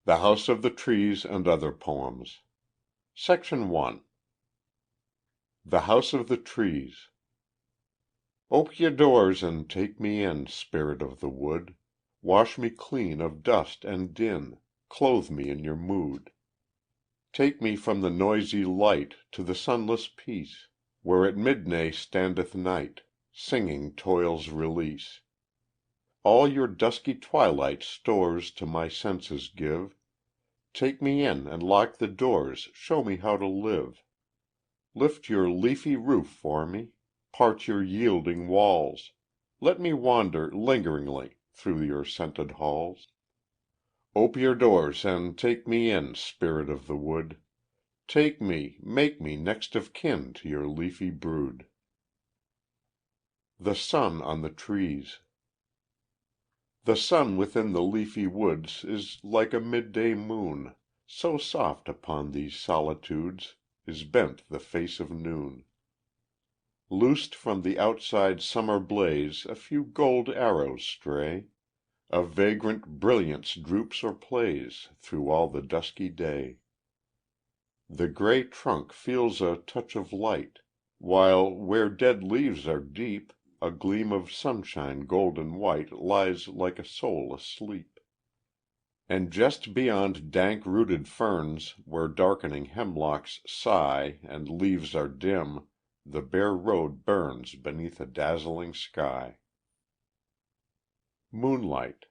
The House of the Trees and Other Poems. Section 1. The House of the Trees. Ope ye doors and take me in, Spirit of the wood. Wash me clean of dust and din, Clothe me in your mood. Take me from the noisy light To the sunless peace, Where at midday standeth night, Singing toil's release. All your dusky twilight stores To my senses give. Take me in and lock the doors, Show me how to live. Lift your leafy roof for me, Part your yielding walls, Let me wander lingeringly Through your scented halls. Ope your doors and take me in, Spirit of the wood. Take me, make me next of kin To your leafy brood. The Sun on the Trees. The sun within the leafy woods Is like a midday moon, So soft upon these solitudes Is bent the face of noon. Loosed from the outside summer blaze A few gold arrows stray, A vagrant brilliance droops or plays Through all the dusky day. The gray trunk feels a touch of light, While where dead leaves are deep A gleam of sunshine golden white Lies like a soul asleep. And just beyond dank rooted ferns, Where darkening hemlocks sigh And leaves are dim, the bare road burns Beneath a dazzling sky. Moonlight.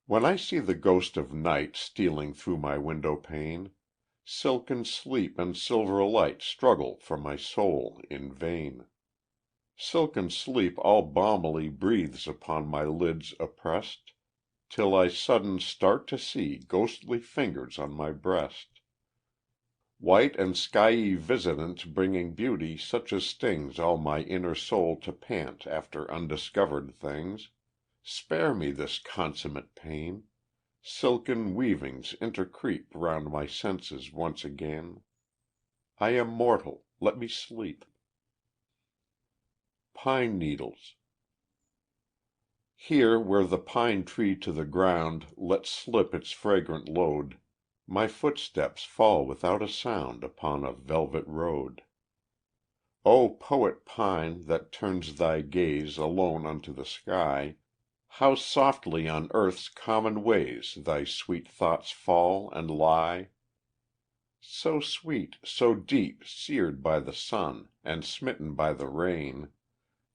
When I see the ghost of night Stealing through my window pane, Silken sleep and silver light Struggle for my soul in vain. Silken sleep all balmily breathes Upon my lids oppressed, Till I sudden start to see Ghostly fingers on my breast. White and skyey visitant bringing Beauty such as stings All my inner soul to pant After undiscovered things. Spare me this consummate pain. Silken weavings intercreep Round my senses once again. I am mortal, let me sleep. Pine Needles. Here where the pine tree to the ground Lets slip its fragrant load, My footsteps fall without a sound Upon a velvet road. O poet pine that turns thy gaze Alone unto the sky, How softly on earth's common ways Thy sweet thoughts fall and lie! So sweet, so deep, seared by the sun, And smitten by the rain,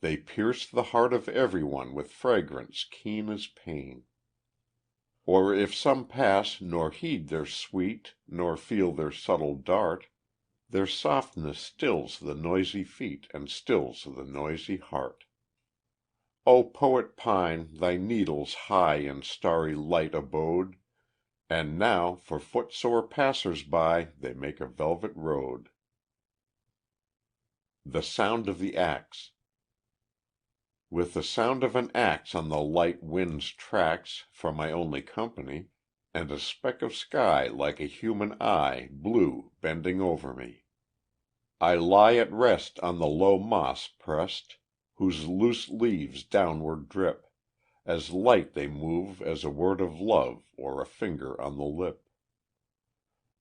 They pierce the heart of every one With fragrance keen as pain. Or if some pass nor heed their sweet, Nor feel their subtle dart, Their softness stills the noisy feet And stills the noisy heart. O poet pine, thy needles high In starry light abode, And now for footsore passers by They make a velvet road. The sound of the axe. With the sound of an axe on the light wind's tracks For my only company, And a speck of sky like a human eye Blue bending over me, I lie at rest on the low moss pressed, Whose loose leaves downward drip, As light they move as a word of love Or a finger on the lip.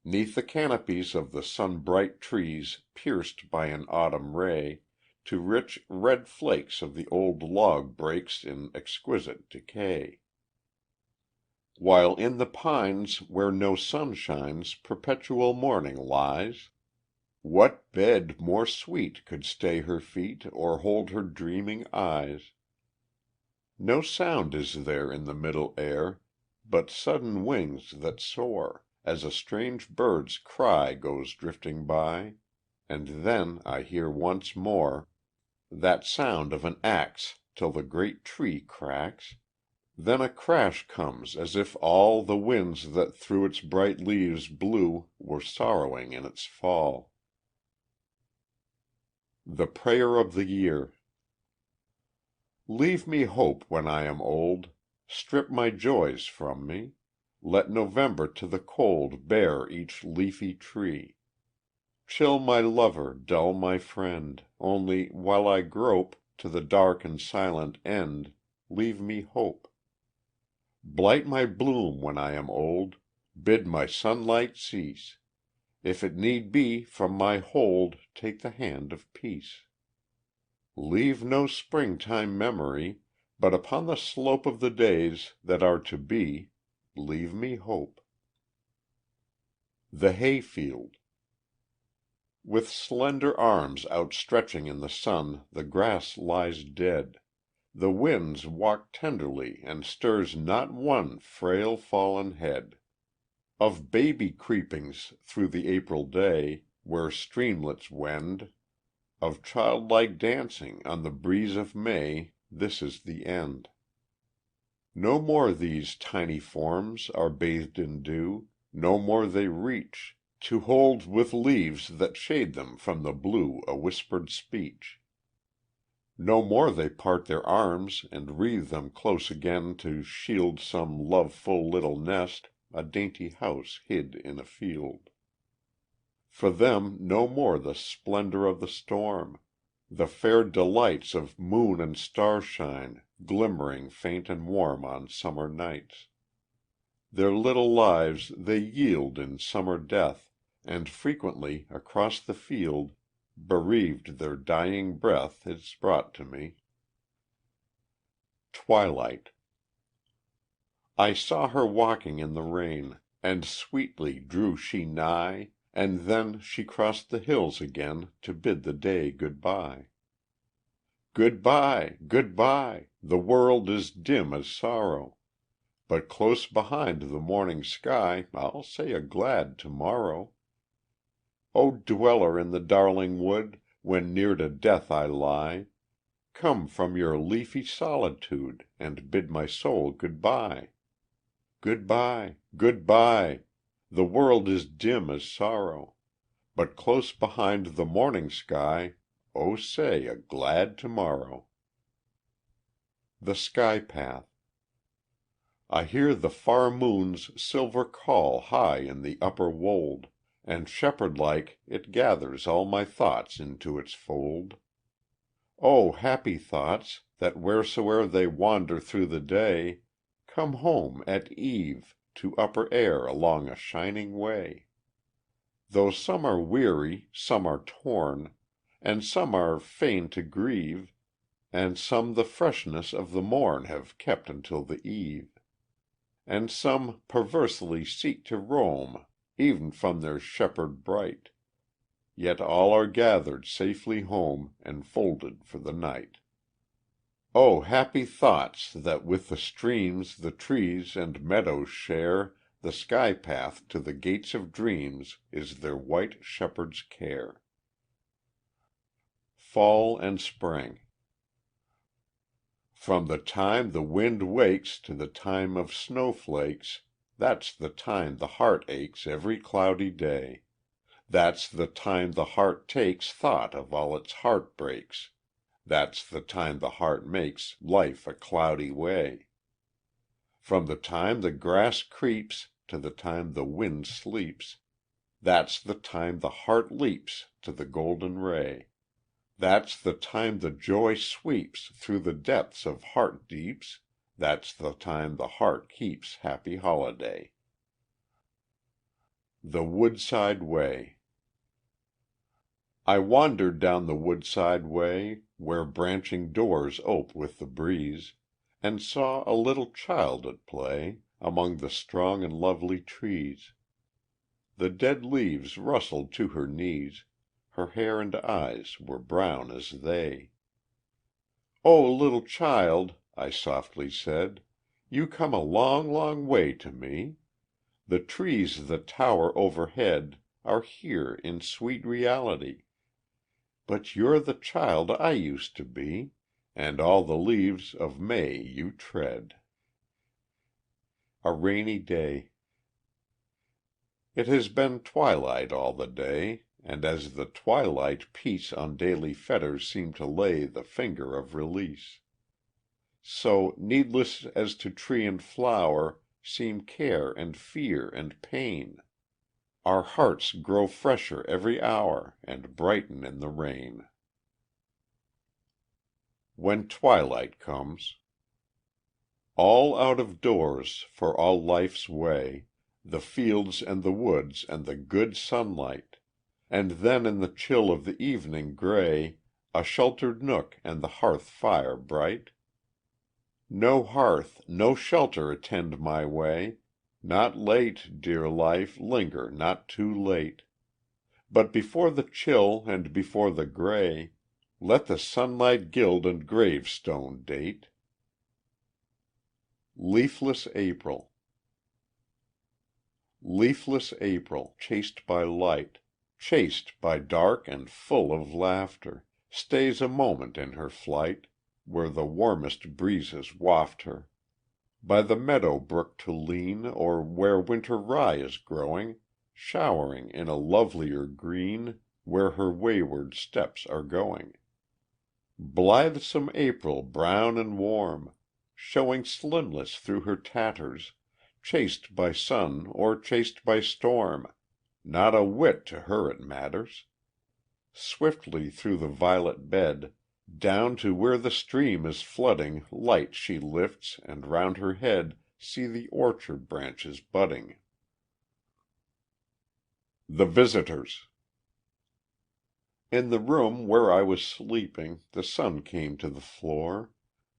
'Neath the canopies of the sun bright trees Pierced by an autumn ray, To rich red flakes of the old log breaks In exquisite decay. While in the pines where no sun shines Perpetual morning lies, What bed more sweet could stay her feet Or hold her dreaming eyes? No sound is there in the middle air But sudden wings that soar, As a strange bird's cry goes drifting by, And then I hear once more That sound of an axe till the great tree cracks. Then a crash comes as if all The winds that through its bright leaves blew Were sorrowing in its fall. The Prayer of the Year. Leave me hope when I am old, Strip my joys from me, Let November to the cold Bare each leafy tree. Chill my lover, dull my friend, Only, while I grope To the dark and silent end, Leave me hope. Blight my bloom when I am old, bid my sunlight cease; If it need be, from my hold take the hand of peace. Leave no springtime memory, but upon the slope Of the days that are to be, leave me hope. The Hayfield. With slender arms outstretching in the sun The grass lies dead. The winds walk tenderly and stirs not one Frail fallen head. Of baby creepings through the April day, Where streamlets wend, Of childlike dancing on the breeze of May, This is the end. No more these tiny forms are bathed in dew, No more they reach To hold with leaves that shade them from the blue A whispered speech. No more they part their arms and wreathe them close again To shield some loveful little nest, A dainty house hid in a field. For them no more the splendor of the storm, The fair delights of moon and starshine Glimmering faint and warm on summer nights. Their little lives they yield in summer death, And frequently across the field, Bereaved their dying breath, Is brought to me. Twilight. I saw her walking in the rain, And sweetly drew she nigh, And then she crossed the hills again To bid the day good bye. Good bye, good bye! The world is dim as sorrow, But close behind the morning sky I'll say a glad to morrow. O dweller in the darling wood, When near to death I lie, Come from your leafy solitude And bid my soul good bye. Good bye, good bye! The world is dim as sorrow, But close behind the morning sky Oh, say a glad to morrow. The Sky Path. I hear the far moon's silver call High in the upper wold, And shepherd like it gathers all my thoughts into its fold. Oh, happy thoughts, that wheresoe'er they wander through the day, Come home at eve to upper air along a shining way. Though some are weary, some are torn, And some are fain to grieve, And some the freshness of the morn Have kept until the eve. And some perversely seek to roam E'en from their shepherd bright, Yet all are gathered safely home And folded for the night. Oh, happy thoughts, that with the streams The trees and meadows share The sky path to the gates of dreams Is their white shepherd's care. Fall and Spring. From the time the wind wakes To the time of snowflakes, That's the time the heart aches Every cloudy day. That's the time the heart takes Thought of all its heartbreaks. That's the time the heart makes Life a cloudy way. From the time the grass creeps To the time the wind sleeps, That's the time the heart leaps To the golden ray. That's the time the joy sweeps Through the depths of heart deeps, That's the time the heart keeps Happy holiday. The Woodside Way. I wandered down the woodside way, Where branching doors ope with the breeze, And saw a little child at play Among the strong and lovely trees. The dead leaves rustled to her knees, Her hair and eyes were brown as they. "O little child," I softly said, "You come a long, long way to me. The trees that tower overhead Are here in sweet reality. But you're the child I used to be, And all the leaves of May you tread." A Rainy Day. It has been twilight all the day, And as the twilight peace On daily fetters seemed to lay The finger of release. So, needless as to tree and flower, Seem care and fear and pain. Our hearts grow fresher every hour, And brighten in the rain. When Twilight Comes. All out of doors for all life's way, The fields and the woods and the good sunlight, And then in the chill of the evening gray A sheltered nook and the hearth fire bright. No hearth, no shelter attend my way, Not late, dear life, linger not too late. But before the chill and before the gray, Let the sunlight gild and gravestone date. Leafless April. Leafless April, chased by light, Chased by dark and full of laughter, Stays a moment in her flight, Where the warmest breezes waft her. By the meadow brook to lean, Or where winter rye is growing, Showering in a lovelier green, Where her wayward steps are going. Blithesome April, brown and warm, Showing slimness through her tatters, Chased by sun or chased by storm, Not a whit to her it matters. Swiftly through the violet bed, Down to where the stream is flooding, Light she lifts, and round her head See the orchard branches budding. The Visitors. In the room where I was sleeping, The sun came to the floor.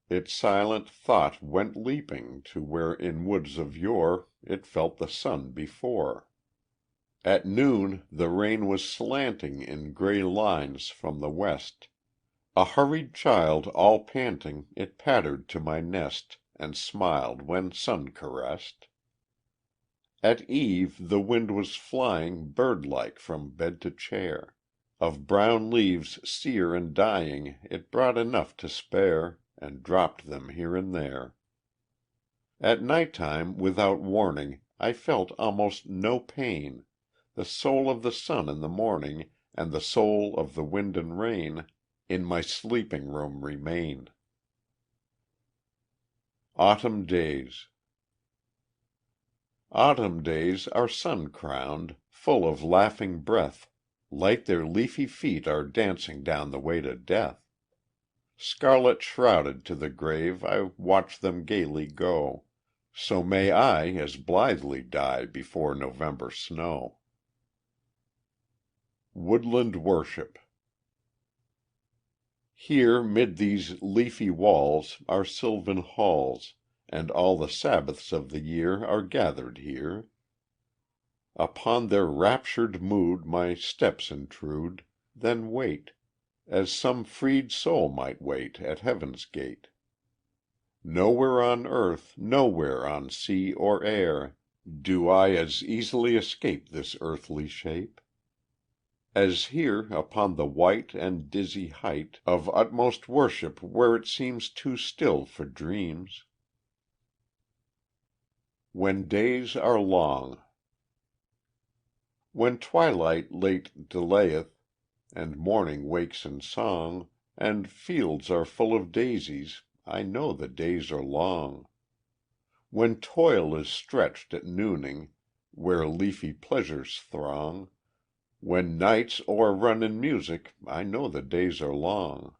Its silent thought went leaping To where in woods of yore It felt the sun before. At noon the rain was slanting In gray lines from the west. A hurried child, all panting, It pattered to my nest, And smiled when sun caressed. At eve the wind was flying Bird-like from bed to chair. Of brown leaves sere and dying It brought enough to spare, And dropped them here and there. At night time, without warning, I felt almost no pain. The soul of the sun in the morning, And the soul of the wind and rain, In my sleeping room remain. Autumn Days. Autumn days are sun crowned, Full of laughing breath, Light their leafy feet are dancing Down the way to death. Scarlet shrouded to the grave I watch them gaily go, So may I as blithely die Before November snow. Woodland Worship. Here, mid these leafy walls, Are sylvan halls, And all the Sabbaths of the year Are gathered here. Upon their raptured mood My steps intrude, then wait, As some freed soul might wait At heaven's gate. Nowhere on earth, nowhere On sea or air, Do I as easily escape This earthly shape. As here upon the white And dizzy height Of utmost worship where it seems Too still for dreams. When Days Are Long. When twilight late delayeth, And morning wakes in song, And fields are full of daisies, I know the days are long. When toil is stretched at nooning, Where leafy pleasures throng, When nights o'errun in music, I know the days are long.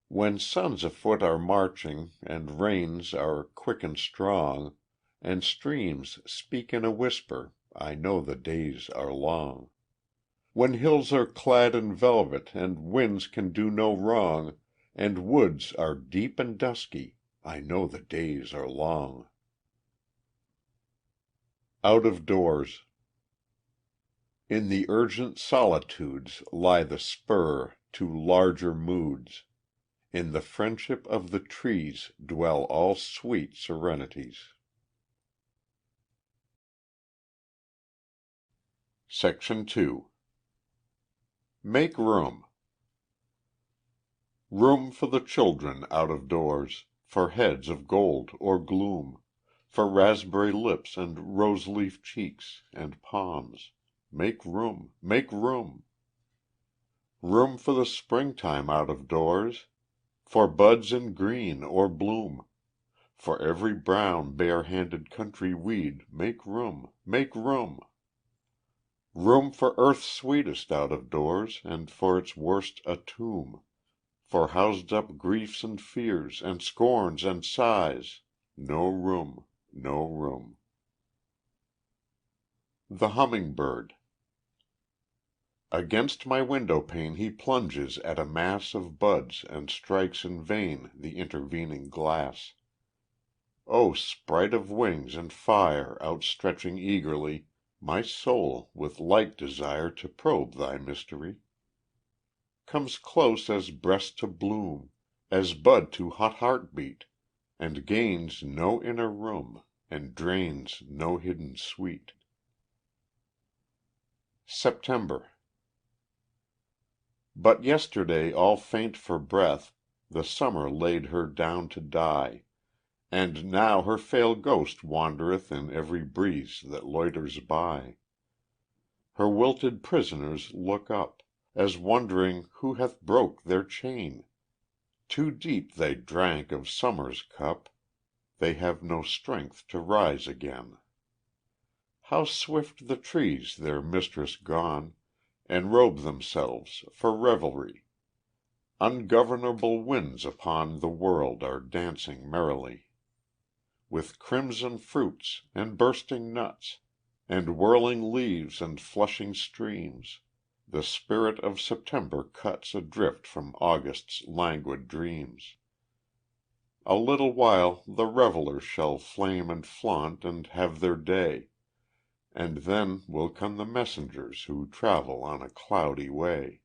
When sons afoot are marching, And reins are quick and strong, And streams speak in a whisper, I know the days are long. When hills are clad in velvet, And winds can do no wrong, And woods are deep and dusky, I know the days are long. Out of doors. In the urgent solitudes Lie the spur to larger moods. In the friendship of the trees Dwell all sweet serenities. Section 2. Make room. Room for the children out of doors, For heads of gold or gloom, For raspberry lips and rose-leaf cheeks And palms. Make room, make room. Room for the springtime out of doors, For buds in green or bloom, For every brown bare-handed country weed Make room, make room. Room for earth's sweetest out of doors, And for its worst a tomb, For housed up griefs and fears, And scorns and sighs, no room, no room. The Hummingbird. Against my window pane he plunges at a mass Of buds and strikes in vain the intervening glass. O sprite of wings and fire outstretching eagerly, My soul with like desire to probe thy mystery, Comes close as breast to bloom, as bud to hot heart beat, And gains no inner room, and drains no hidden sweet. September. But yesterday, all faint for breath, The summer laid her down to die, And now her frail ghost wandereth In every breeze that loiters by. Her wilted prisoners look up, As wondering who hath broke their chain. Too deep they drank of summer's cup, They have no strength to rise again. How swift the trees, their mistress gone, Enrobe themselves for revelry! Ungovernable winds upon The world are dancing merrily. With crimson fruits, and bursting nuts, And whirling leaves and flushing streams, The spirit of September cuts Adrift from August's languid dreams. A little while the revellers Shall flame and flaunt and have their day, And then will come the messengers Who travel on a cloudy way.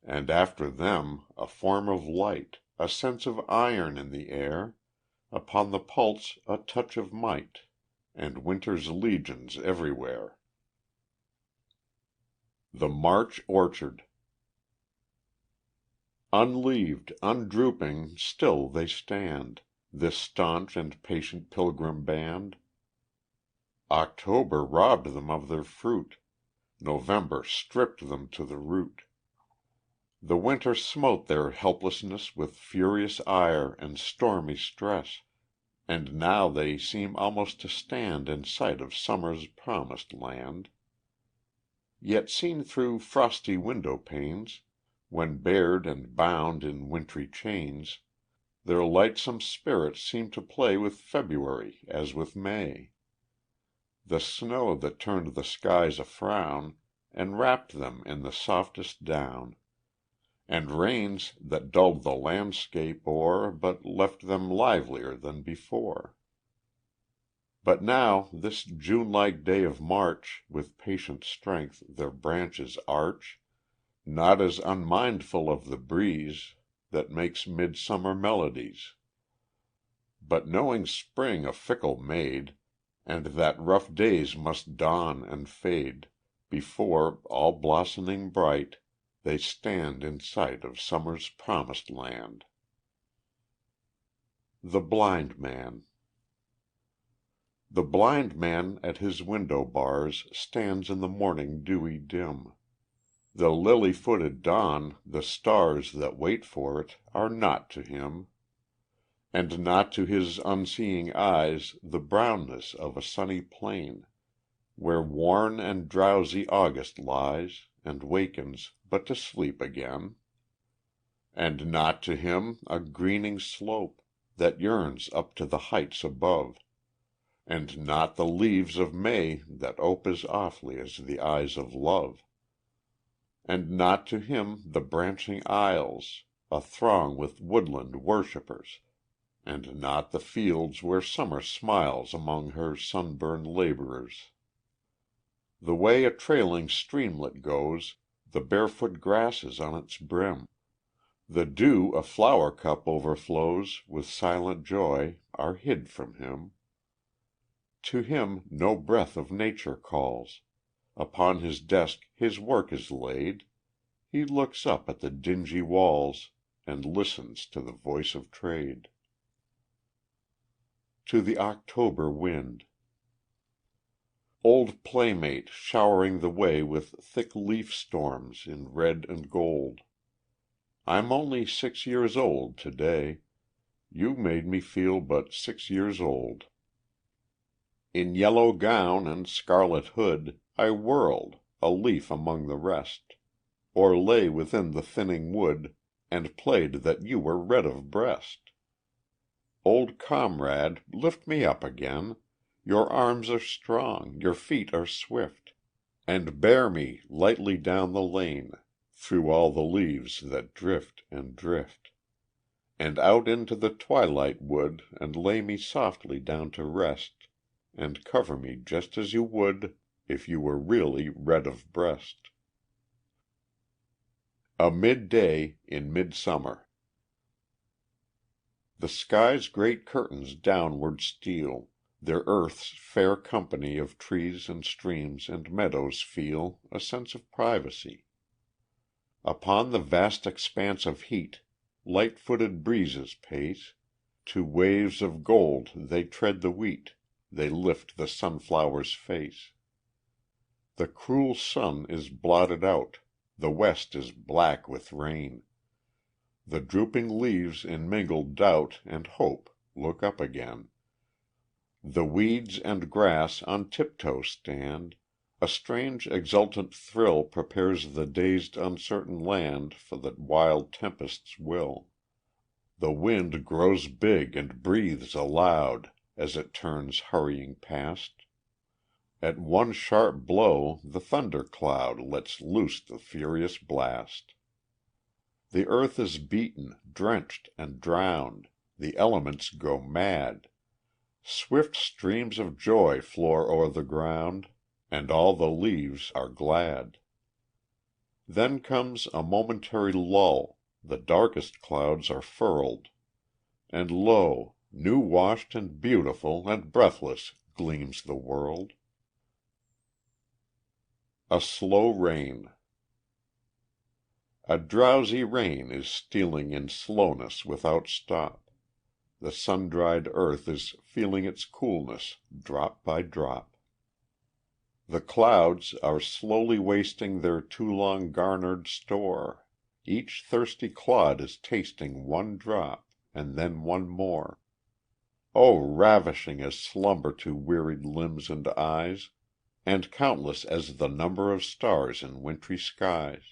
And after them a form of light, A sense of iron in the air, Upon the pulse a touch of might, And winter's legions everywhere. The March Orchard. Unleaved, undrooping, still they stand, This staunch and patient pilgrim band. October robbed them of their fruit, November stripped them to the root. The winter smote their helplessness With furious ire and stormy stress, And now they seem almost to stand In sight of summer's promised land. Yet seen through frosty window panes, When bared and bound in wintry chains, Their lightsome spirits seem to play With February as with May. The snow that turned the skies a frown Enwrapped them in the softest down, And rains that dulled the landscape o'er But left them livelier than before. But now this June like day of March With patient strength their branches arch, Not as unmindful of the breeze That makes midsummer melodies, But knowing spring a fickle maid, And that rough days must dawn and fade Before, all blossoming bright, they stand In sight of summer's promised land. The Blind Man. The blind man at his window bars Stands in the morning dewy dim. The lily footed dawn, the stars That wait for it, are naught to him. And not to his unseeing eyes The brownness of a sunny plain, Where worn and drowsy August lies, And wakens but to sleep again. And not to him a greening slope, That yearns up to the heights above, And not the leaves of May that ope As awfully as the eyes of love. And not to him the branching aisles, Athrong with woodland worshippers, And not the fields where summer smiles Among her sunburned laborers. The way a trailing streamlet goes, The barefoot grasses on its brim, The dew a flower cup overflows With silent joy, are hid from him. To him no breath of nature calls, Upon his desk his work is laid, He looks up at the dingy walls, And listens to the voice of trade. To the October Wind. Old playmate showering the way With thick leaf storms in red and gold, I'm only 6 years old to day, You made me feel but 6 years old. In yellow gown and scarlet hood I whirled, a leaf among the rest, Or lay within the thinning wood And played that you were red of breast. Old comrade, lift me up again, Your arms are strong, your feet are swift, And bear me lightly down the lane, Through all the leaves that drift and drift. And out into the twilight wood, And lay me softly down to rest, And cover me just as you would If you were really red of breast. A Midday in Midsummer. The sky's great curtains downward steal, Their earth's fair company of trees and streams and meadows feel A sense of privacy. Upon the vast expanse of heat Light-footed breezes pace, To waves of gold they tread the wheat, They lift the sunflower's face. The cruel sun is blotted out, The west is black with rain, The drooping leaves in mingled doubt And hope look up again. The weeds and grass on tiptoe stand, A strange exultant thrill Prepares the dazed uncertain land For the wild tempest's will. The wind grows big and breathes aloud As it turns hurrying past. At one sharp blow the thunder cloud Lets loose the furious blast. The earth is beaten, drenched and drowned, The elements go mad, Swift streams of joy flow o'er the ground, And all the leaves are glad. Then comes a momentary lull, The darkest clouds are furled, And lo, new washed and beautiful And breathless gleams the world. A Slow Rain. A drowsy rain is stealing In slowness without stop. The sun-dried earth is feeling Its coolness drop by drop. The clouds are slowly wasting Their too long garnered store, Each thirsty clod is tasting One drop, and then one more. Oh, ravishing as slumber To wearied limbs and eyes, And countless as the number Of stars in wintry skies.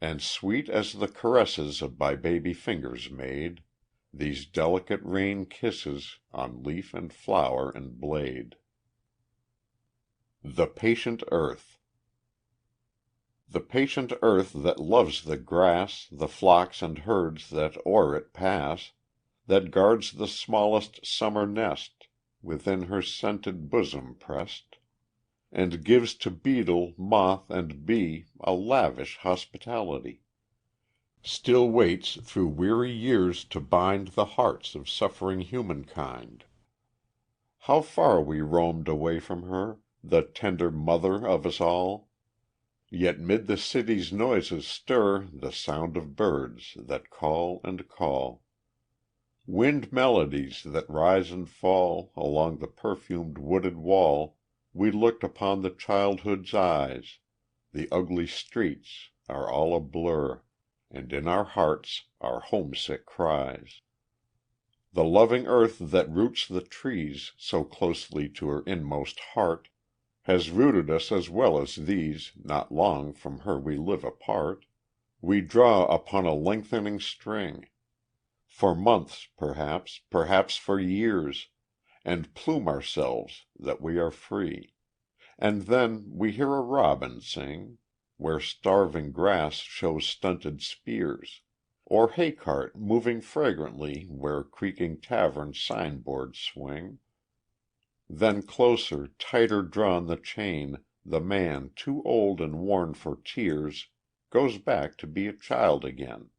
And sweet as the caresses By baby fingers made, These delicate rain kisses On leaf and flower and blade. The Patient Earth. The patient earth that loves the grass, The flocks and herds that o'er it pass, That guards the smallest summer nest Within her scented bosom pressed, And gives to beetle, moth, and bee A lavish hospitality, Still waits through weary years to bind The hearts of suffering humankind. How far we roamed away from her, The tender mother of us all! Yet 'mid the city's noises stir The sound of birds that call and call. Wind melodies that rise and fall Along the perfumed wooded wall. We looked upon the childhood's eyes, The ugly streets are all a blur, And in our hearts are homesick cries. The loving earth that roots the trees So closely to her inmost heart, Has rooted us as well as these. Not long from her we live apart. We draw upon a lengthening string, For months perhaps, perhaps for years, And plume ourselves that we are free. And then we hear a robin sing, Where starving grass shows stunted spears, Or haycart moving fragrantly Where creaking tavern signboards swing. Then closer, tighter drawn the chain, The man, too old and worn for tears, Goes back to be a child again.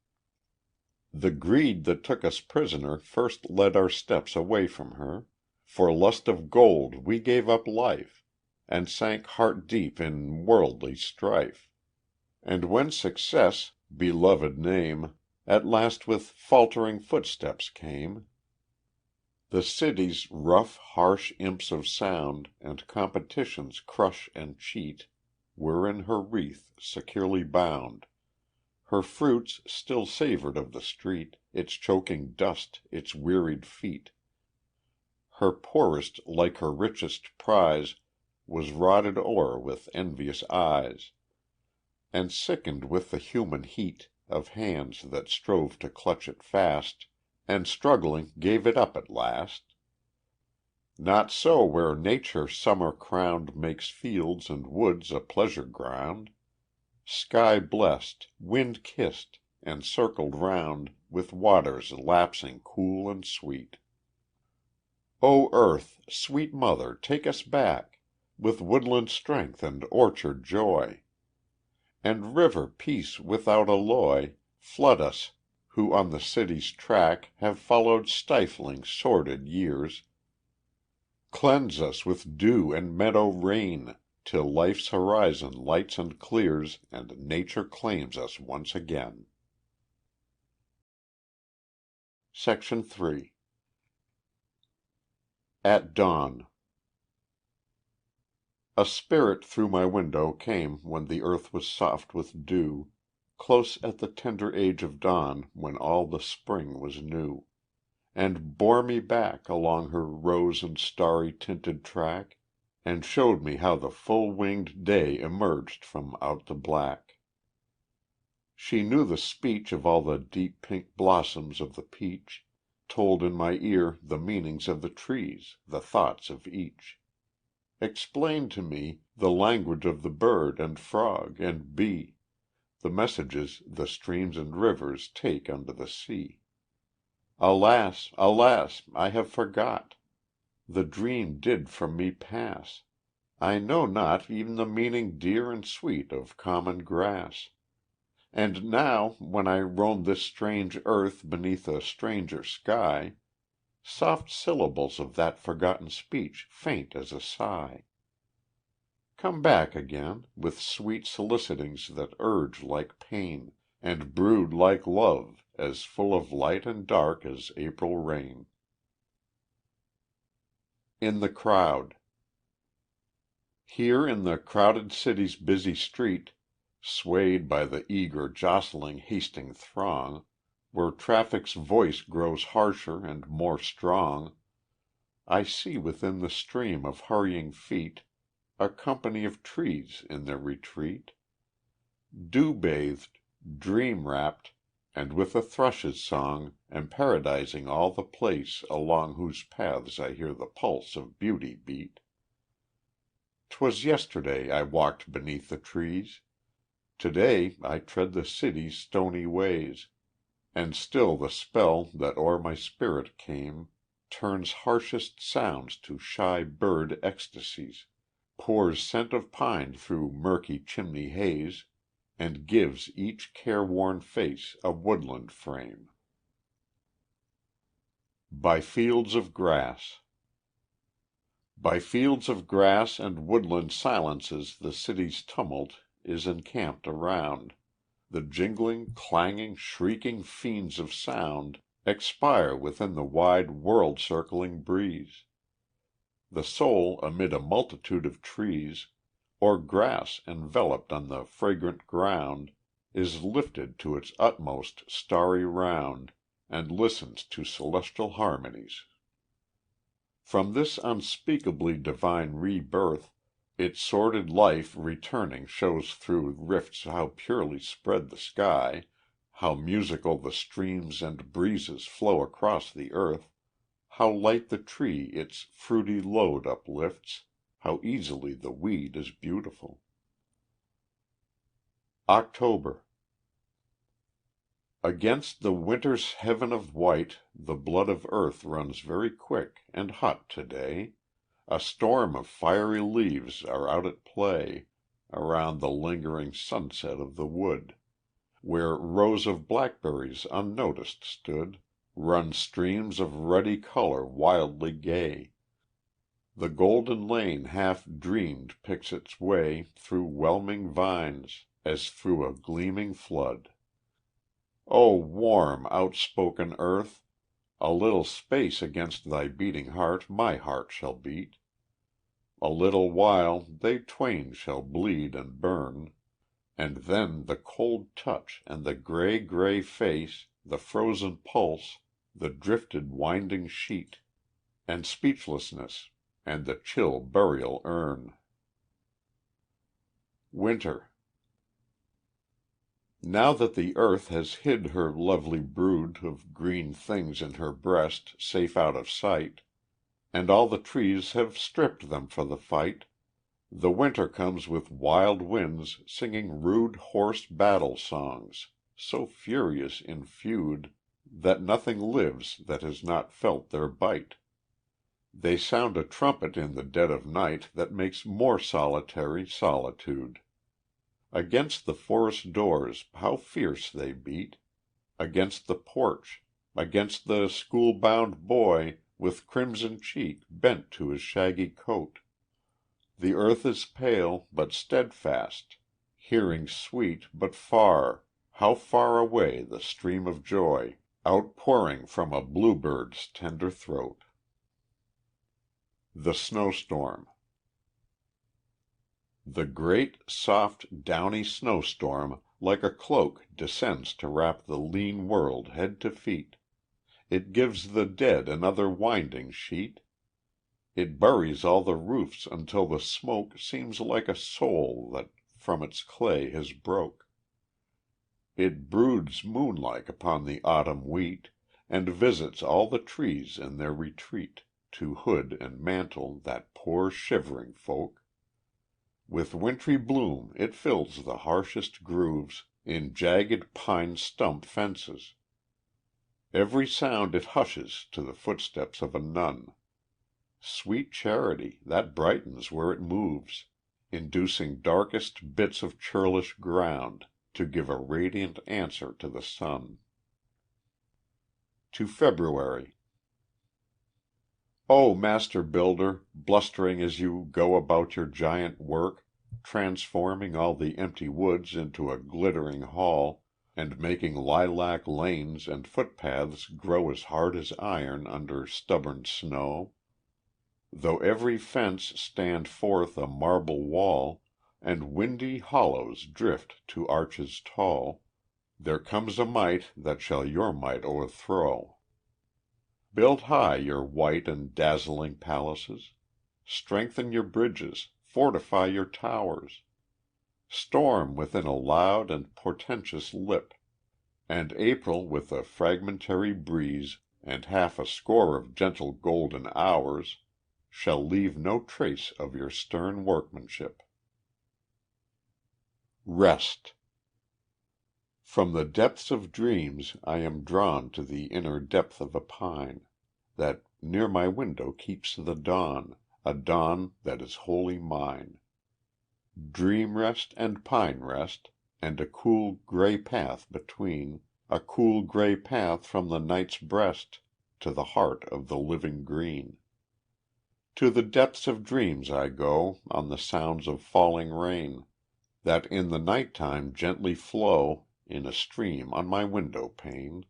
The greed that took us prisoner First led our steps away from her. For lust of gold we gave up life, And sank heart deep in worldly strife. And when success, beloved name, At last with faltering footsteps came, The city's rough, harsh imps of sound, And competition's crush and cheat, Were in her wreath securely bound. Her fruits still savored of the street, Its choking dust, its wearied feet. Her poorest like her richest prize Was rotted o'er with envious eyes, And sickened with the human heat Of hands that strove to clutch it fast, and struggling gave it up at last. Not so where Nature summer crowned Makes fields and woods a pleasure ground, Sky blessed, wind kissed, and circled round With waters lapsing cool and sweet. O Earth, sweet mother, take us back, With woodland strength and orchard joy, And river peace without alloy, Flood us, who on the city's track Have followed stifling, sordid years, Cleanse us with dew and meadow rain, Till life's horizon lights and clears, And Nature claims us once again. Section 3. At Dawn. A spirit through my window came When the earth was soft with dew, Close at the tender age of dawn, When all the spring was new, And bore me back along her rose and starry tinted track, And showed me how the full winged day Emerged from out the black. She knew the speech of all the deep pink blossoms of the peach, Told in my ear the meanings of the trees, the thoughts of each. Explained to me the language of the bird and frog and bee, The messages the streams and rivers take unto the sea. Alas, alas, I have forgot, the dream did from me pass, I know not e'en the meaning dear and sweet of common grass. And now, when I roam this strange earth beneath a stranger sky, Soft syllables of that forgotten speech faint as a sigh. Come back again, with sweet solicitings that urge like pain, And brood like love, as full of light and dark as April rain. In the Crowd. Here in the crowded city's busy street, Swayed by the eager, jostling, hasting throng, Where traffic's voice grows harsher and more strong, I see within the stream of hurrying feet A company of trees in their retreat, Dew bathed, dream wrapped, and with a thrush's song Emparadizing all the place along Whose paths I hear the pulse of beauty beat. 'Twas yesterday I walked beneath the trees, to-day I tread the city's stony ways, And still the spell that o'er my spirit came Turns harshest sounds to shy bird ecstasies, Pours scent of pine through murky chimney haze, And gives each careworn face a woodland frame. By Fields of Grass. By fields of grass and woodland silences The city's tumult is encamped around, The jingling, clanging, shrieking fiends of sound Expire within the wide world circling breeze. The soul amid a multitude of trees, Or grass enveloped on the fragrant ground, Is lifted to its utmost starry round, And listens to celestial harmonies. From this unspeakably divine rebirth, Its sordid life returning shows through rifts How purely spread the sky, how musical The streams and breezes flow across the earth, How light the tree its fruity load uplifts, How easily the weed is beautiful. October. Against the winter's heaven of white The blood of earth runs very quick and hot to-day. A storm of fiery leaves are out at play Around the lingering sunset of the wood, Where rows of blackberries unnoticed stood, Run streams of ruddy color wildly gay. The golden lane half dreamed picks its way Through whelming vines, as through a gleaming flood. O warm, outspoken earth! A little space against thy beating heart My heart shall beat. A little while they twain shall bleed and burn, And then the cold touch, and the gray, gray face, The frozen pulse, the drifted winding sheet, And speechlessness, and the chill burial urn. Winter. Now that the earth has hid her lovely brood Of green things in her breast, safe out of sight, And all the trees have stripped them for the fight, The winter comes with wild winds singing rude Hoarse battle songs, so furious in feud That nothing lives that has not felt their bite. They sound a trumpet in the dead of night That makes more solitary solitude. Against the forest doors how fierce they beat! Against the porch, against the school bound boy With crimson cheek bent to his shaggy coat. The earth is pale, but steadfast, hearing sweet, but far, how far away the stream of joy Outpouring from a bluebird's tender throat. The Snowstorm. The great, soft, downy snowstorm like a cloak Descends to wrap the lean world head to feet. It gives the dead another winding sheet. It buries all the roofs until the smoke Seems like a soul that from its clay has broke. It broods moonlike upon the autumn wheat, And visits all the trees in their retreat, To hood and mantle that poor shivering folk. With wintry bloom it fills the harshest grooves In jagged pine stump fences. Every sound it hushes to the footsteps of a nun. Sweet charity, that brightens where it moves, Inducing darkest bits of churlish ground To give a radiant answer to the sun. To February. O master builder, blustering as you go About your giant work, transforming all the empty woods Into a glittering hall, and making lilac lanes And footpaths grow as hard as iron under stubborn snow, Though every fence stand forth a marble wall, And windy hollows drift to arches tall, There comes a might that shall your might o'erthrow. Build high your white and dazzling palaces, Strengthen your bridges, fortify your towers, Storm within a loud and portentous lip, And April with a fragmentary breeze And half a score of gentle golden hours Shall leave no trace of your stern workmanship. Rest. From the depths of dreams I am drawn To the inner depth of a pine, That near my window keeps the dawn, A dawn that is wholly mine. Dream rest and pine rest, and a cool gray path between, A cool gray path from the night's breast To the heart of the living green. To the depths of dreams I go on the sounds of falling rain, That in the night time gently flow In a stream on my window pane.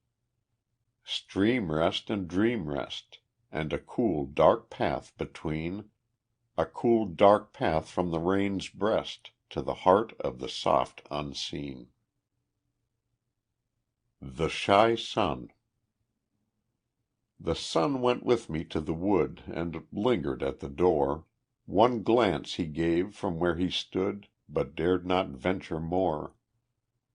Stream rest and dream rest, and a cool dark path between, A cool dark path from the rain's breast To the heart of the soft unseen. The Shy Sun. The sun went with me to the wood, And lingered at the door. One glance he gave from where he stood, But dared not venture more,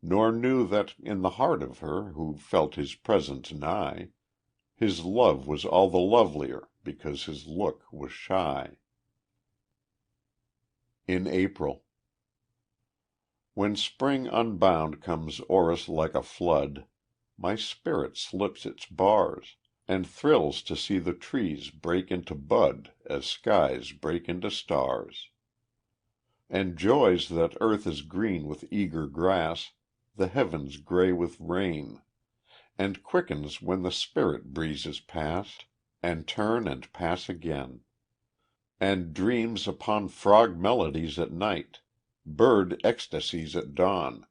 Nor knew that in the heart of her Who felt his presence nigh, His love was all the lovelier Because his look was shy. In April. When spring unbound comes o'er us like a flood, My spirit slips its bars, And thrills to see the trees break into bud As skies break into stars. And joys that earth is green with eager grass, The heavens gray with rain, And quickens when the spirit breezes pass, And turn and pass again. And dreams upon frog melodies at night, Bird ecstasies at dawn,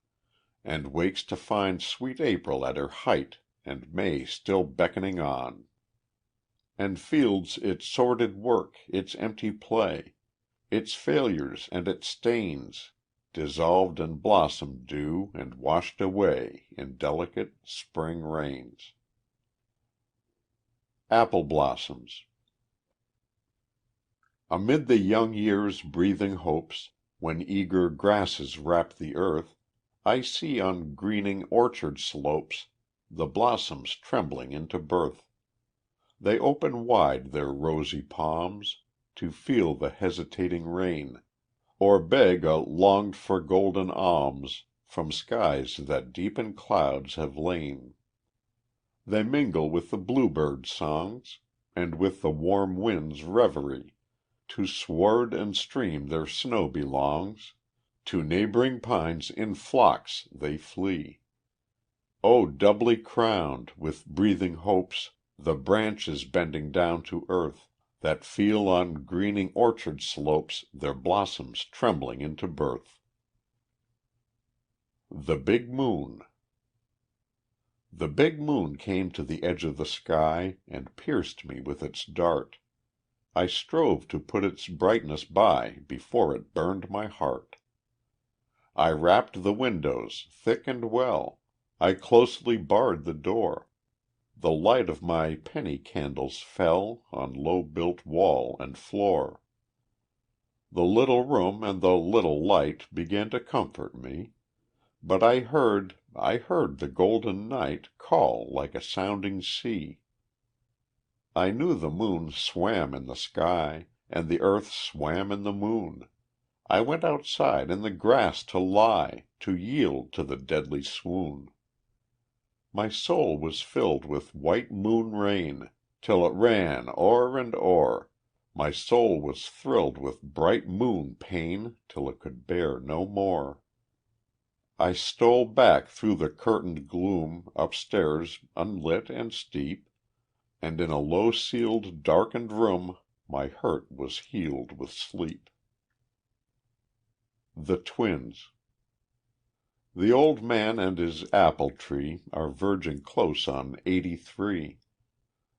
And wakes to find sweet April at her height, And May still beckoning on. And feels its sordid work, its empty play, Its failures and its stains, Dissolved in blossom dew and washed away In delicate spring rains. Apple Blossoms. Amid the young year's breathing hopes, When eager grasses wrap the earth, I see on greening orchard slopes The blossoms trembling into birth. They open wide their rosy palms To feel the hesitating rain, Or beg a longed for golden alms From skies that deep in clouds have lain. They mingle with the bluebird songs, And with the warm wind's reverie; To sward and stream their snow belongs, To neighboring pines in flocks they flee. O doubly crowned with breathing hopes The branches bending down to earth, That feel on greening orchard slopes Their blossoms trembling into birth. The Big Moon. The big moon came to the edge of the sky And pierced me with its dart. I strove to put its brightness by Before it burned my heart. I wrapped the windows thick and well, I closely barred the door. The light of my penny candles fell On low built wall and floor. The little room and the little light Began to comfort me. But I heard the golden night Call like a sounding sea. I knew the moon swam in the sky, And the earth swam in the moon. I went outside in the grass to lie, To yield to the deadly swoon. My soul was filled with white moon rain, Till it ran o'er and o'er. My soul was thrilled with bright moon pain Till it could bear no more. I stole back through the curtained gloom Upstairs unlit and steep, And in a low ceiled darkened room My hurt was healed with sleep. The Twins. The old man and his apple tree Are verging close on 83.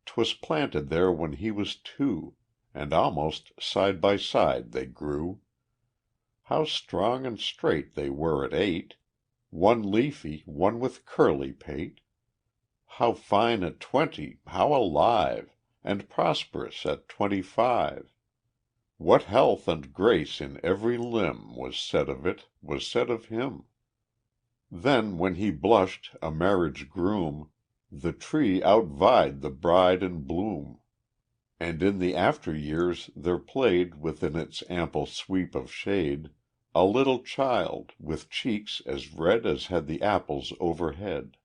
'Twas planted there when he was 2, And almost side by side they grew. How strong and straight they were at 8, One leafy, one with curly pate. How fine at 20, how alive, And prosperous at 25. What health and grace in every limb Was said of it, was said of him. Then when he blushed a marriage groom, The tree outvied the bride in bloom. And in the after years there played Within its ample sweep of shade A little child, with cheeks as red As had the apples overhead.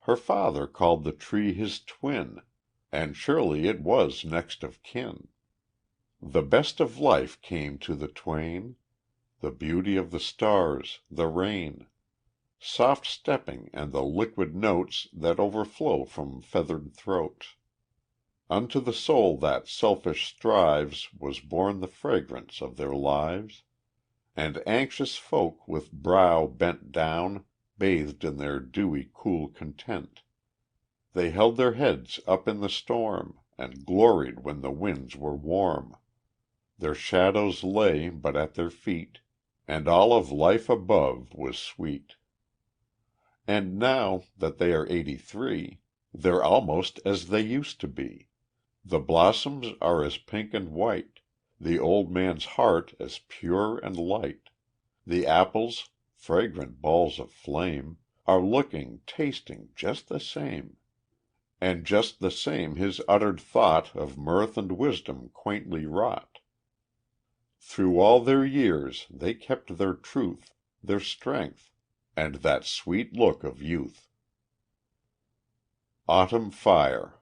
Her father called the tree his twin, And surely it was next of kin. The best of life came to the twain, The beauty of the stars, the rain, Soft stepping, and the liquid notes That overflow from feathered throats. Unto the soul that selfish strives Was born the fragrance of their lives. And anxious folk with brow bent down Bathed in their dewy cool content. They held their heads up in the storm, And gloried when the winds were warm. Their shadows lay but at their feet, And all of life above was sweet. And now that they are 83, They're almost as they used to be. The blossoms are as pink and white, The old man's heart as pure and light. The apples, fragrant balls of flame, Are looking, tasting just the same. And just the same his uttered thought Of mirth and wisdom quaintly wrought. Through all their years they kept their truth, Their strength, and that sweet look of youth. Autumn Fire.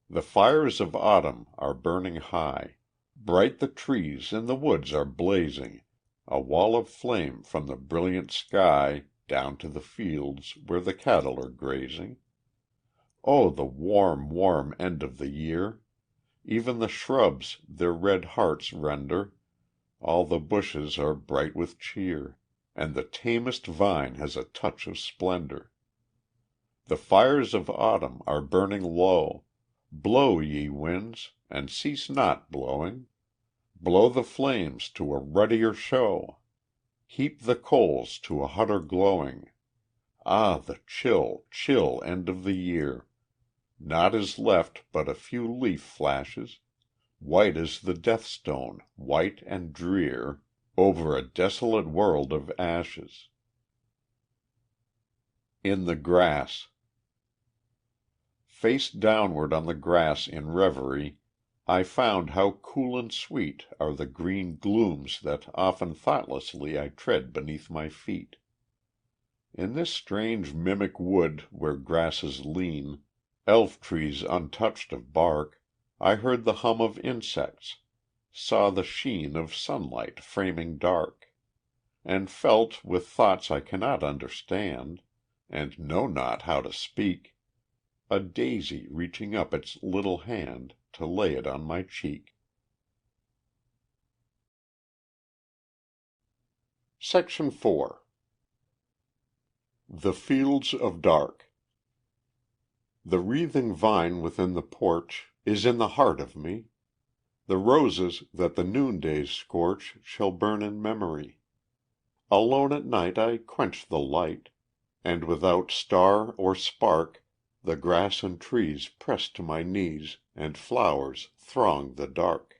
The fires of autumn are burning high, Bright the trees in the woods are blazing, A wall of flame from the brilliant sky Down to the fields where the cattle are grazing. Oh, the warm, warm end of the year! Even the shrubs their red hearts render, All the bushes are bright with cheer, And the tamest vine has a touch of splendor. The fires of autumn are burning low. Blow, ye winds, and cease not blowing. Blow the flames to a ruddier show. Heap the coals to a hotter glowing. Ah, the chill, chill end of the year! Naught is left but a few leaf flashes, White as the death stone, white and drear. over a desolate world of ashes. In the Grass. Face downward on the grass in reverie, I found how cool and sweet Are the green glooms that often thoughtlessly I tread beneath my feet. In this strange mimic wood where grasses lean, Elf trees untouched of bark, I heard the hum of insects, saw the sheen Of sunlight framing dark, And felt, with thoughts I cannot understand, And know not how to speak, A daisy reaching up its little hand To lay it on my cheek. Section 4. The Fields of Dark. The wreathing vine within the porch Is in the heart of me. The roses that the noondays scorch Shall burn in memory. Alone at night I quench the light, And without star or spark The grass and trees press to my knees And flowers throng the dark.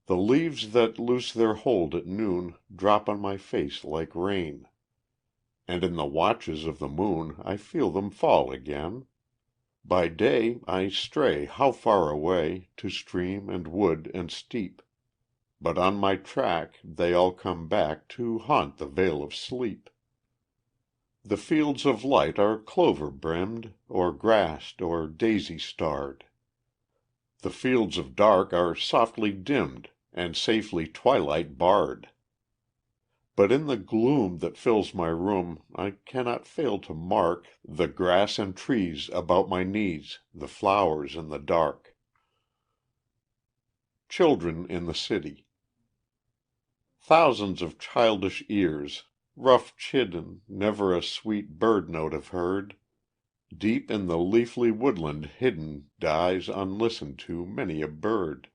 The leaves that loose their hold at noon Drop on my face like rain, And in the watches of the moon I feel them fall again. By day I stray how far away To stream and wood and steep, But on my track they all come back To haunt the vale of sleep. The fields of light are clover brimmed, Or grassed, or daisy starred. The fields of dark are softly dimmed, And safely twilight barred. But in the gloom that fills my room I cannot fail to mark The grass and trees about my knees, The flowers in the dark. Children in the City. Thousands of childish ears, Rough chidden, never a sweet bird note have heard. Deep in the leafy woodland hidden Dies unlistened to many a bird.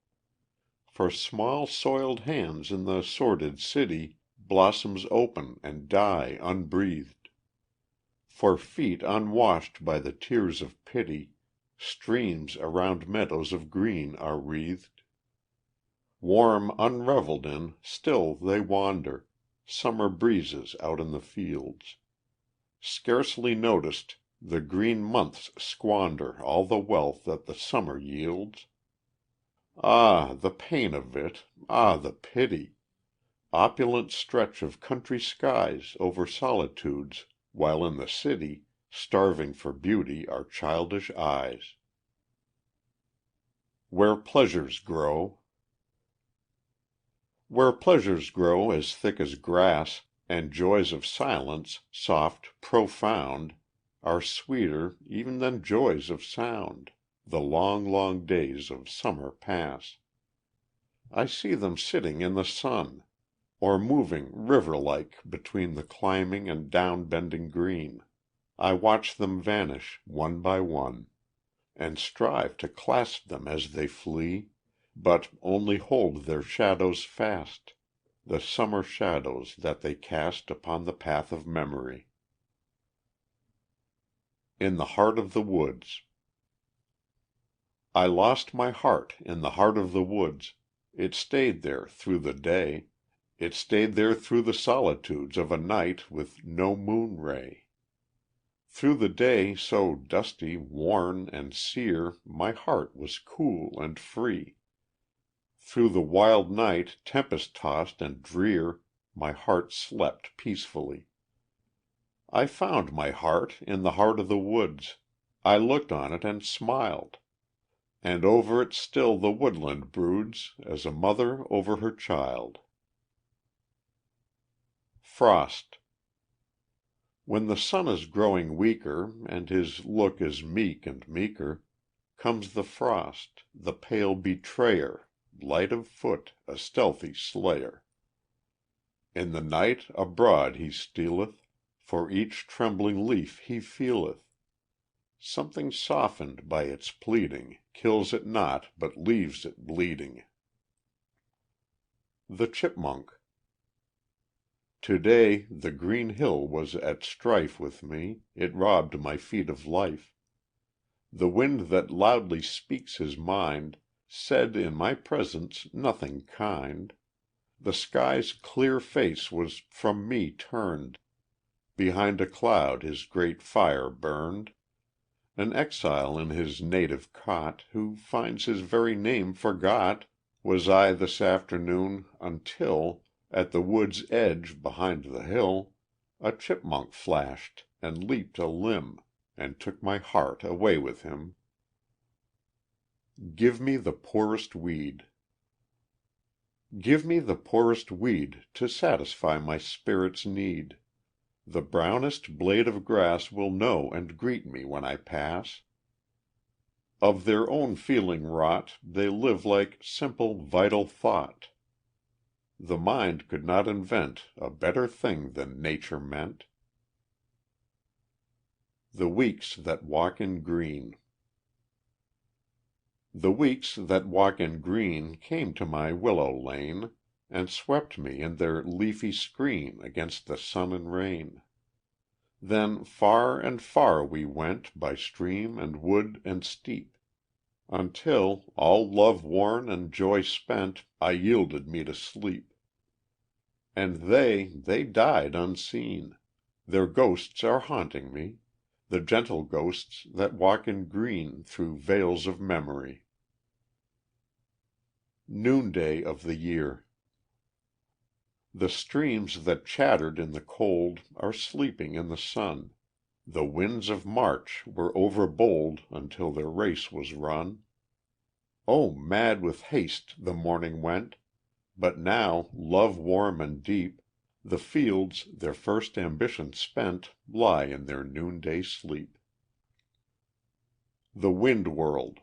For small soiled hands in the sordid city Blossoms open and die unbreathed. For feet unwashed by the tears of pity Streams around meadows of green are wreathed. Warm unrevelled in, still they wander, Summer breezes out in the fields. Scarcely noticed, the green months squander All the wealth that the summer yields. Ah, the pain of it! Ah, the pity! Opulent stretch of country skies Over solitudes, while in the city, Starving for beauty, are childish eyes. Where Pleasures Grow. Where pleasures grow as thick as grass, And joys of silence, soft, profound, Are sweeter e'en than joys of sound, The long, long days of summer pass. I see them sitting in the sun, Or moving river like between The climbing and down bending green. I watch them vanish one by one, And strive to clasp them as they flee, But only hold their shadows fast, The summer shadows that they cast Upon the path of memory. In the Heart of the Woods. I lost my heart in the heart of the woods. It stayed there through the day, It stayed there through the solitudes Of a night with no moon ray. Through the day so dusty, worn, and sere My heart was cool and free. Through the wild night tempest tossed and drear My heart slept peacefully. I found my heart in the heart of the woods. I looked on it and smiled, And over it still the woodland broods As a mother over her child. Frost. When the sun is growing weaker, And his look is meek and meeker, Comes the frost, the pale betrayer, Light of foot, a stealthy slayer. In the night abroad he stealeth, For each trembling leaf he feeleth. Something softened by its pleading Kills it not, but leaves it bleeding. The Chipmunk. Today the green hill was at strife With me, it robbed my feet of life. The wind that loudly speaks his mind Said in my presence nothing kind. The sky's clear face was from me turned, behind a cloud his great fire burned. An exile in his native cot, who finds his very name forgot, Was I this afternoon, until, at the wood's edge behind the hill, A chipmunk flashed and leaped a limb, and took my heart away with him. Give me the poorest weed. Give me the poorest weed to satisfy my spirit's need. The brownest blade of grass will know and greet me when I pass. Of their own feeling wrought, they live like simple, vital thought. The mind could not invent a better thing than Nature meant. The Weeks That Walk in Green. The weeks that walk in green Came to my willow lane, And swept me in their leafy screen Against the sun and rain. Then far and far we went By stream and wood and steep, Until, all love worn and joy spent, I yielded me to sleep. And they died unseen. Their ghosts are haunting me, The gentle ghosts that walk in green Through vales of memory. Noonday of the Year. The streams that chattered in the cold Are sleeping in the sun. The winds of March were overbold Until their race was run. Oh, mad with haste the morning went, But now, love warm and deep, The fields, their first ambition spent, Lie in their noonday sleep. The Wind World.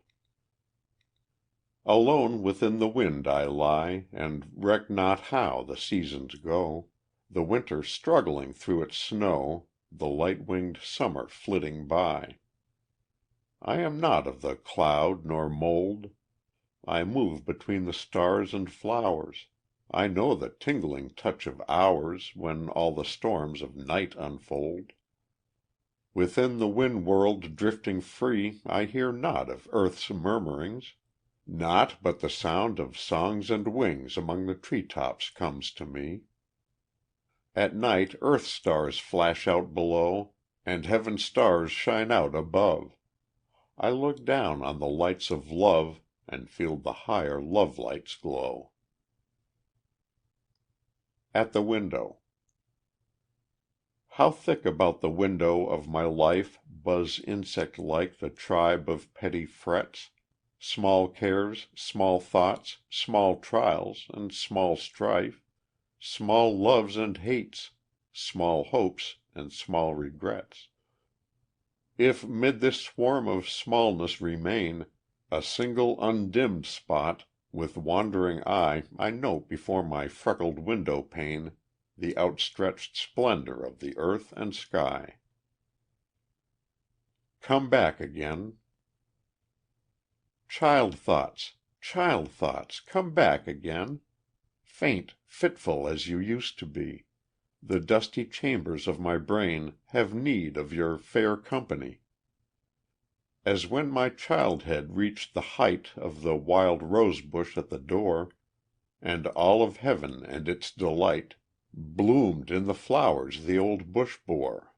Alone within the wind I lie, And reck not how the seasons go, The winter struggling through its snow, The light winged summer flitting by. I am not of the cloud nor mold, I move between the stars and flowers, I know the tingling touch of hours When all the storms of night unfold. Within the wind world drifting free I hear not of earth's murmurings, Naught but the sound of songs and wings Among the tree tops comes to me. At night earth stars flash out below, And heaven stars shine out above. I look down on the lights of love, And feel the higher love lights glow. At the Window. How thick about the window of my life Buzz insect like the tribe of petty frets, Small cares, small thoughts, small trials, and small strife, Small loves and hates, small hopes and small regrets. If 'mid this swarm of smallness remain A single undimmed spot, with wandering eye I note before my freckled window pane The outstretched splendor of the earth and sky. Come back again. Child thoughts, come back again, Faint, fitful as you used to be. The dusty chambers of my brain Have need of your fair company. As when my childhead reached the height Of the wild rose bush at the door, And all of heaven and its delight Bloomed in the flowers the old bush bore.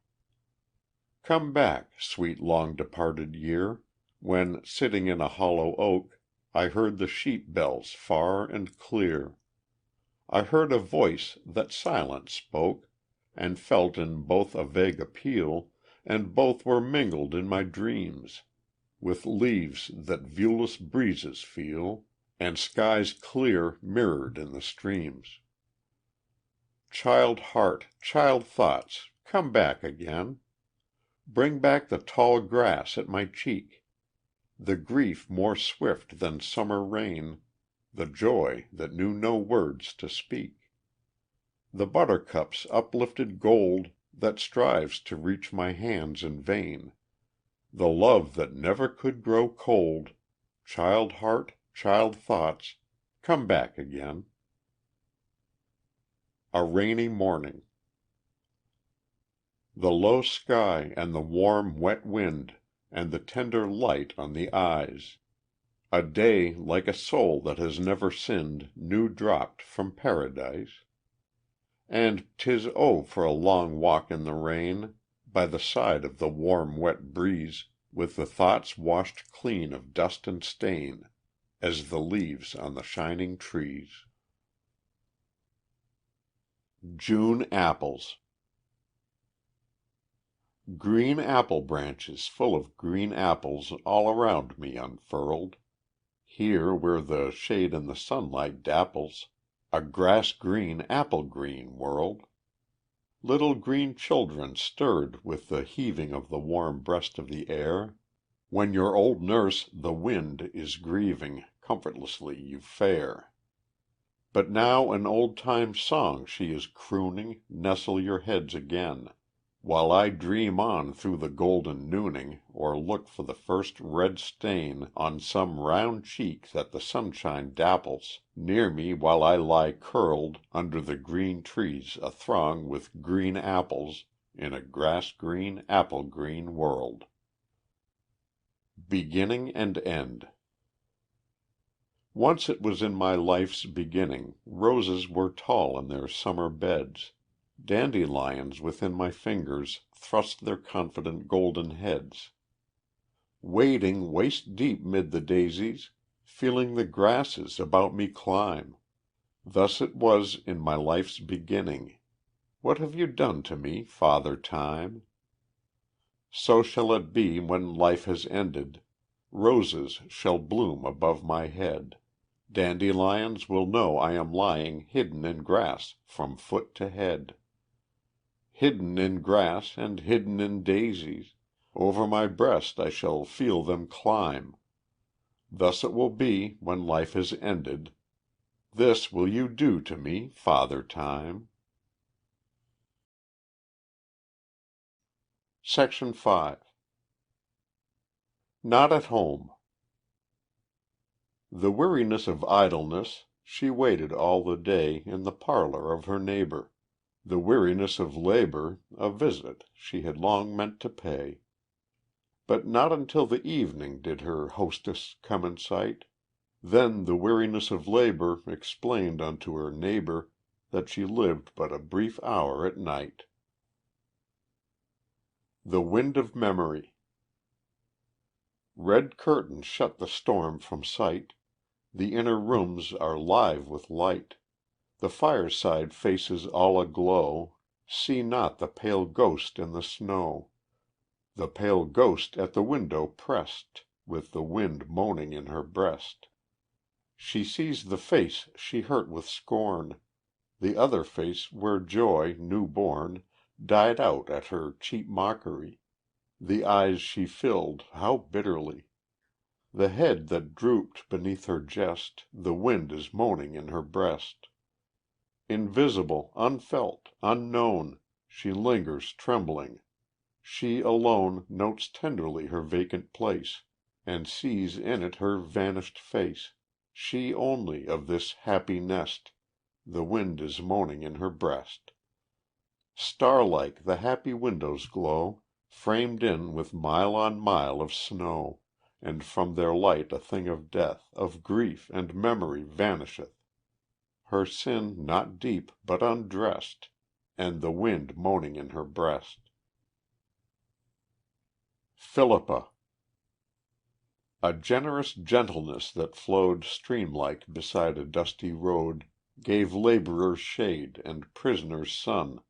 Come back, sweet long departed year, When, sitting in a hollow oak, I heard the sheep bells far and clear. I heard a voice that silence spoke, And felt in both a vague appeal, And both were mingled in my dreams With leaves that viewless breezes feel, And skies clear mirrored in the streams. Child heart, child thoughts, come back again. Bring back the tall grass at my cheek, The grief more swift than summer rain, The joy that knew no words to speak. The buttercup's uplifted gold That strives to reach my hands in vain, The love that never could grow cold. Child heart, child thoughts, come back again. A Rainy Morning. The low sky and the warm, wet wind, And the tender light on the eyes. A day like a soul that has never sinned new dropped from Paradise. And 'tis oh for a long walk in the rain, by the side of the warm wet breeze, with the thoughts washed clean of dust and stain, as the leaves on the shining trees. June Apples. Green apple branches full of green apples all around me unfurled. Here where the shade and the sunlight dapples, a grass green, apple green world. Little green children stirred with the heaving of the warm breast of the air. When your old nurse, the wind, is grieving, comfortlessly you fare. But now an old time song she is crooning, nestle your heads again, while I dream on through the golden nooning, or look for the first red stain on some round cheek that the sunshine dapples, near me while I lie curled under the green trees athrong with green apples, in a grass green, apple green world. Beginning and End. Once it was in my life's beginning, roses were tall in their summer beds, dandelions within my fingers thrust their confident golden heads. Wading waist deep mid the daisies, feeling the grasses about me climb, thus it was in my life's beginning. What have you done to me, Father Time? So shall it be when life has ended, roses shall bloom above my head. Dandelions will know I am lying hidden in grass from foot to head. Hidden in grass and hidden in daisies, over my breast I shall feel them climb. Thus it will be when life has ended. This will you do to me, Father Time. Section 5. Not at Home. The weariness of idleness, she waited all the day in the parlor of her neighbor. The weariness of labor, a visit she had long meant to pay. But not until the evening did her hostess come in sight. Then the weariness of labor explained unto her neighbor that she lived but a brief hour at night. The Wind of Memory. Red curtains shut the storm from sight. The inner rooms are live with light. The fireside faces all aglow. See not the pale ghost in the snow. The pale ghost at the window pressed, with the wind moaning in her breast. She sees the face she hurt with scorn, the other face where joy, new born, died out at her cheap mockery. The eyes she filled, how bitterly! The head that drooped beneath her jest, the wind is moaning in her breast. Invisible, unfelt, unknown, she lingers trembling. She alone notes tenderly her vacant place, and sees in it her vanished face. She only of this happy nest, the wind is moaning in her breast. Starlike the happy windows glow, framed in with mile on mile of snow, and from their light a thing of death, of grief and memory vanisheth. Her sin not deep, but undressed, and the wind moaning in her breast. Philippa. A generous gentleness that flowed stream-like beside a dusty road gave laborers shade and prisoners sun,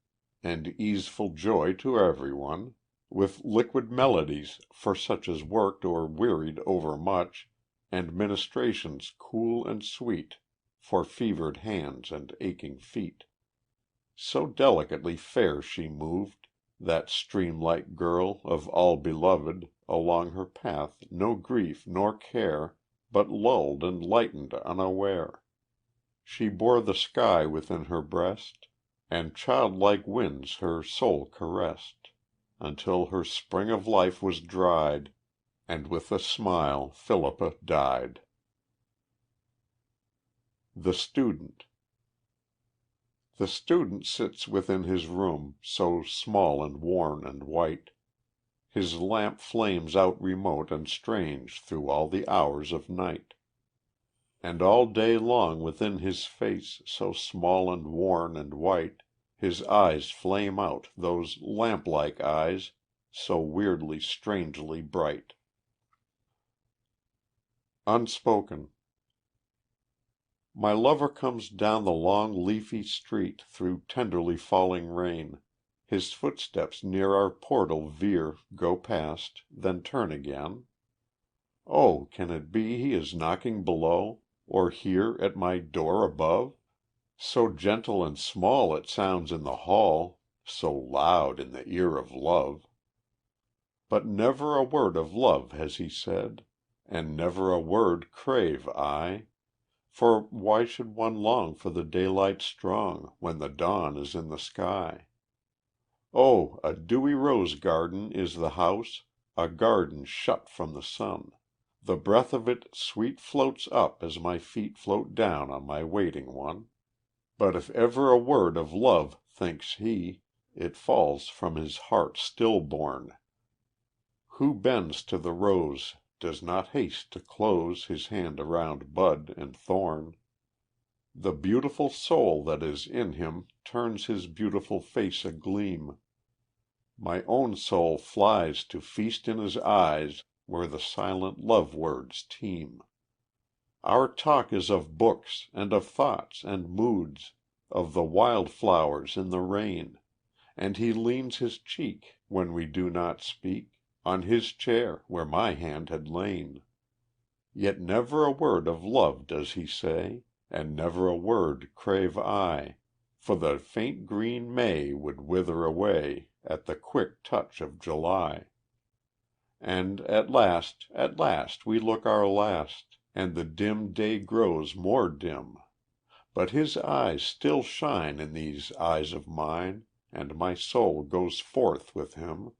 and easeful joy to everyone, with liquid melodies for such as worked or wearied overmuch, and ministrations cool and sweet for fevered hands and aching feet. So delicately fair she moved, that stream-like girl of all beloved, along her path no grief nor care, but lulled and lightened unaware. She bore the sky within her breast, and childlike winds her soul caressed, until her spring of life was dried, and with a smile Philippa died. The Student. The student sits within his room, so small and worn and white. His lamp flames out remote and strange through all the hours of night. And all day long within his face, so small and worn and white, his eyes flame out, those lamp-like eyes, so weirdly, strangely bright. Unspoken. My lover comes down the long leafy street through tenderly falling rain. His footsteps near our portal veer, go past, then turn again. Oh, can it be he is knocking below, or here at my door above? So gentle and small it sounds in the hall, so loud in the ear of love. But never a word of love has he said, and never a word crave I. For why should one long for the daylight strong, when the dawn is in the sky? Oh, a dewy rose garden is the house, a garden shut from the sun. The breath of it sweet floats up as my feet float down on my waiting one. But if ever a word of love thinks he, it falls from his heart stillborn. Who bends to the rose does not haste to close his hand around bud and thorn. The beautiful soul that is in him turns his beautiful face agleam. My own soul flies to feast in his eyes where the silent love words teem. Our talk is of books, and of thoughts and moods, of the wild flowers in the rain, and he leans his cheek, when we do not speak, on his chair where my hand had lain. Yet never a word of love does he say, and never a word crave I, for the faint green May would wither away at the quick touch of July. And at last we look our last, and the dim day grows more dim. But his eyes still shine in these eyes of mine, and my soul goes forth with him.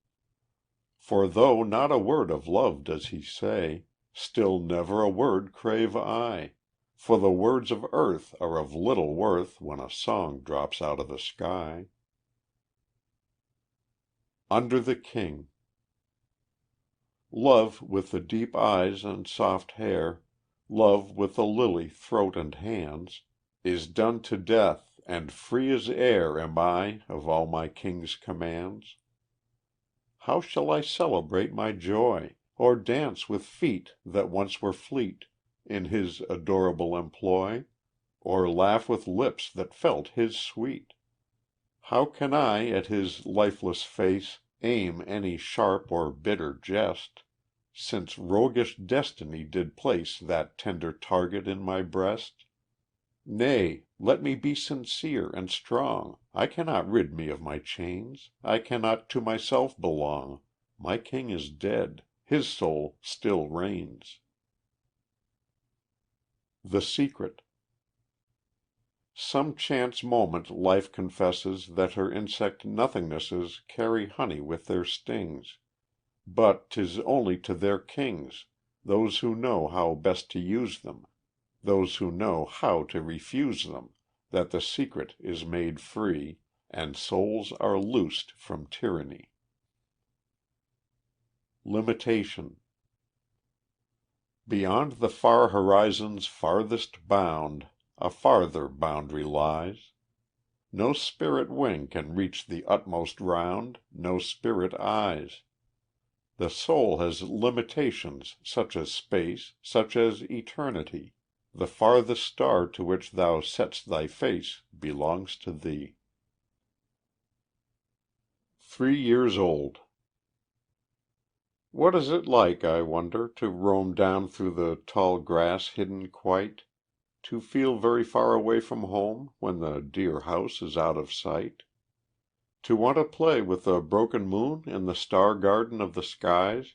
For though not a word of love does he say, still never a word crave I, for the words of earth are of little worth when a song drops out of the sky. Under the King. Love with the deep eyes and soft hair, love with the lily throat and hands, is done to death, and free as air am I of all my king's commands. How shall I celebrate my joy, or dance with feet that once were fleet, in his adorable employ, or laugh with lips that felt his sweet? How can I at his lifeless face aim any sharp or bitter jest, since roguish destiny did place that tender target in my breast? Nay, let me be sincere and strong, I cannot rid me of my chains, I cannot to myself belong. My king is dead, his soul still reigns. The Secret. Some chance moment life confesses that her insect nothingnesses carry honey with their stings, but 'tis only to their kings, those who know how best to use them, those who know how to refuse them, that the secret is made free, and souls are loosed from tyranny. Limitation. Beyond the far horizon's farthest bound, a farther boundary lies. No spirit wing can reach the utmost round, no spirit eyes. The soul has limitations such as space, such as eternity. The farthest star to which thou set'st thy face belongs to thee. 3 years old. What is it like, I wonder, to roam down through the tall grass hidden quite, to feel very far away from home when the dear house is out of sight, to want to play with the broken moon in the star garden of the skies,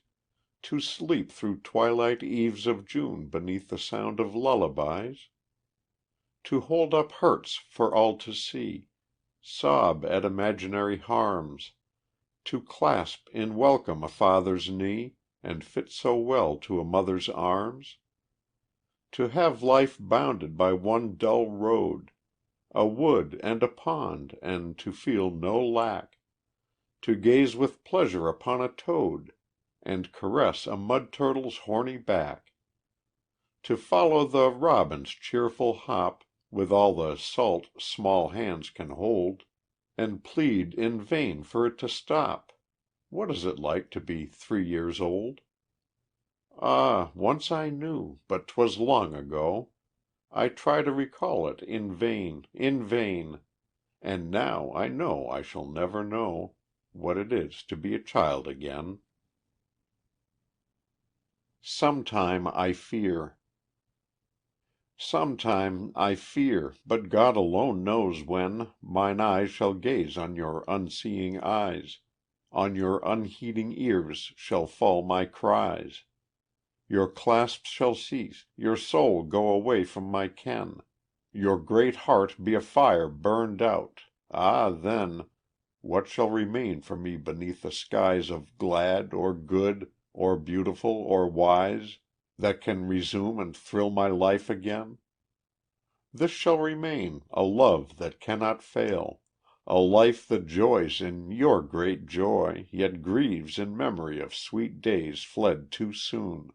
to sleep through twilight eves of June beneath the sound of lullabies, to hold up hurts for all to see, sob at imaginary harms, to clasp in welcome a father's knee, and fit so well to a mother's arms, to have life bounded by one dull road, a wood and a pond, and to feel no lack, to gaze with pleasure upon a toad, and caress a mud turtle's horny back, to follow the robin's cheerful hop with all the salt small hands can hold, and plead in vain for it to stop. What is it like to be 3 years old? Ah, once I knew, but 'twas long ago. I try to recall it in vain, in vain, and now I know I shall never know what it is to be a child again. Sometime I fear. Sometime I fear, but God alone knows when mine eyes shall gaze on your unseeing eyes, on your unheeding ears shall fall my cries. Your clasp shall cease, your soul go away from my ken, your great heart be a fire burned out. Ah, then, what shall remain for me beneath the skies of glad, or good, or beautiful, or wise, that can resume and thrill my life again? This shall remain, a love that cannot fail, a life that joys in your great joy, yet grieves in memory of sweet days fled too soon.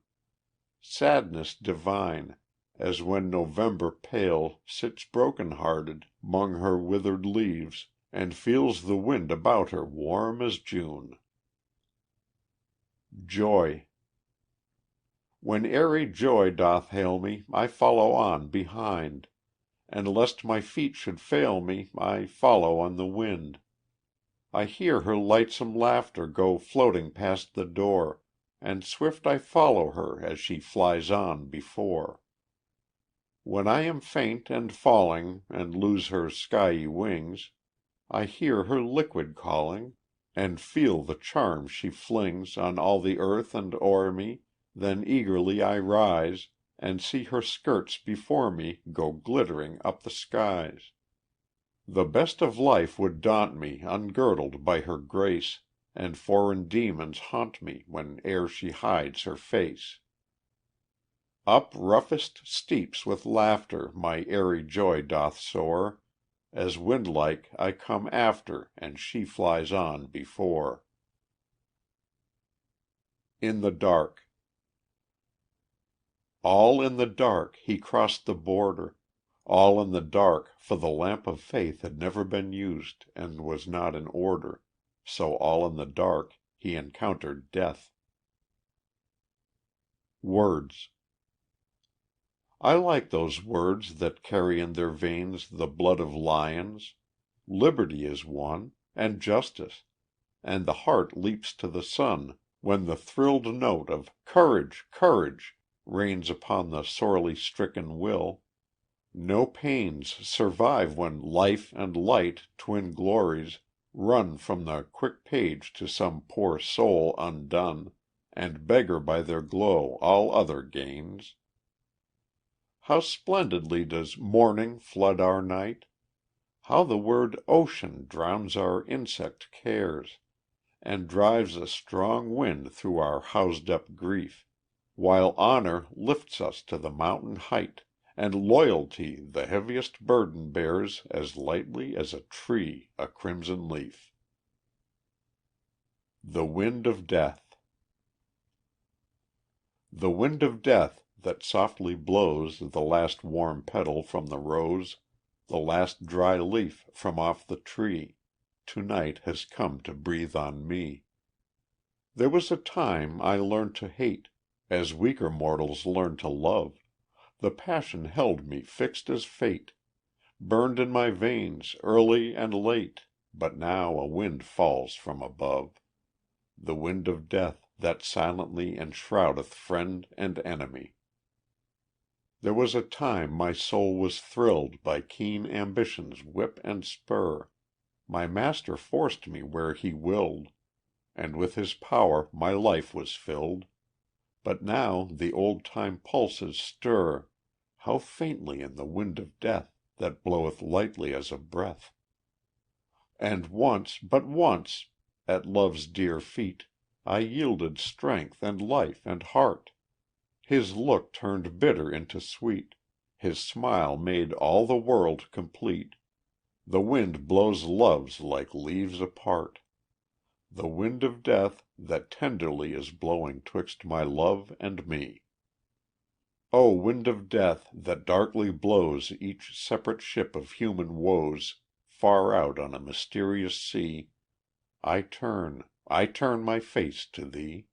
Sadness divine, as when November pale sits broken-hearted 'mong her withered leaves, and feels the wind about her warm as June. Joy. When airy joy doth hail me, I follow on behind, and lest my feet should fail me, I follow on the wind. I hear her lightsome laughter go floating past the door, and swift I follow her as she flies on before. When I am faint and falling, and lose her skyey wings, I hear her liquid calling, and feel the charms she flings On all the earth and o'er me, then eagerly I rise, and see her skirts before me go glittering up the skies. The best of life would daunt me ungirdled by her grace, And foreign demons haunt me whene'er she hides her face. Up roughest steeps with laughter my airy joy doth soar, As wind-like I come after, and she flies on before. In the Dark. All in the dark he crossed the border, all in the dark, for the lamp of faith had never been used and was not in order, so all in the dark he encountered death. Words. I like those words that carry in their veins the blood of lions. Liberty is one, and justice, and the heart leaps to the sun when the thrilled note of "Courage! Courage!" rains upon the sorely stricken will. No pains survive when life and light, twin glories, run from the quick page to some poor soul undone, and beggar by their glow all other gains. How splendidly does morning flood our night! How the word ocean drowns our insect cares, and drives a strong wind through our housed up grief, while honor lifts us to the mountain height, and loyalty the heaviest burden bears as lightly as a tree a crimson leaf. The Wind of Death. The wind of death that softly blows the last warm petal from the rose, the last dry leaf from off the tree, to-night has come to breathe on me. There was a time I learned to hate, as weaker mortals learn to love. The passion held me fixed as fate, burned in my veins early and late, but now a wind falls from above. The wind of death that silently enshroudeth friend and enemy. There was a time my soul was thrilled by keen ambition's whip and spur. My master forced me where he willed, and with his power my life was filled. But now the old time pulses stir, how faintly in the wind of death, that bloweth lightly as a breath. And once, but once, at love's dear feet, I yielded strength and life and heart. His look turned bitter into sweet, his smile made all the world complete. The wind blows loves like leaves apart. The wind of death that tenderly Is blowing twixt my love and me. O wind of death, that darkly blows Each separate ship of human woes Far out on a mysterious sea, I turn my face to thee.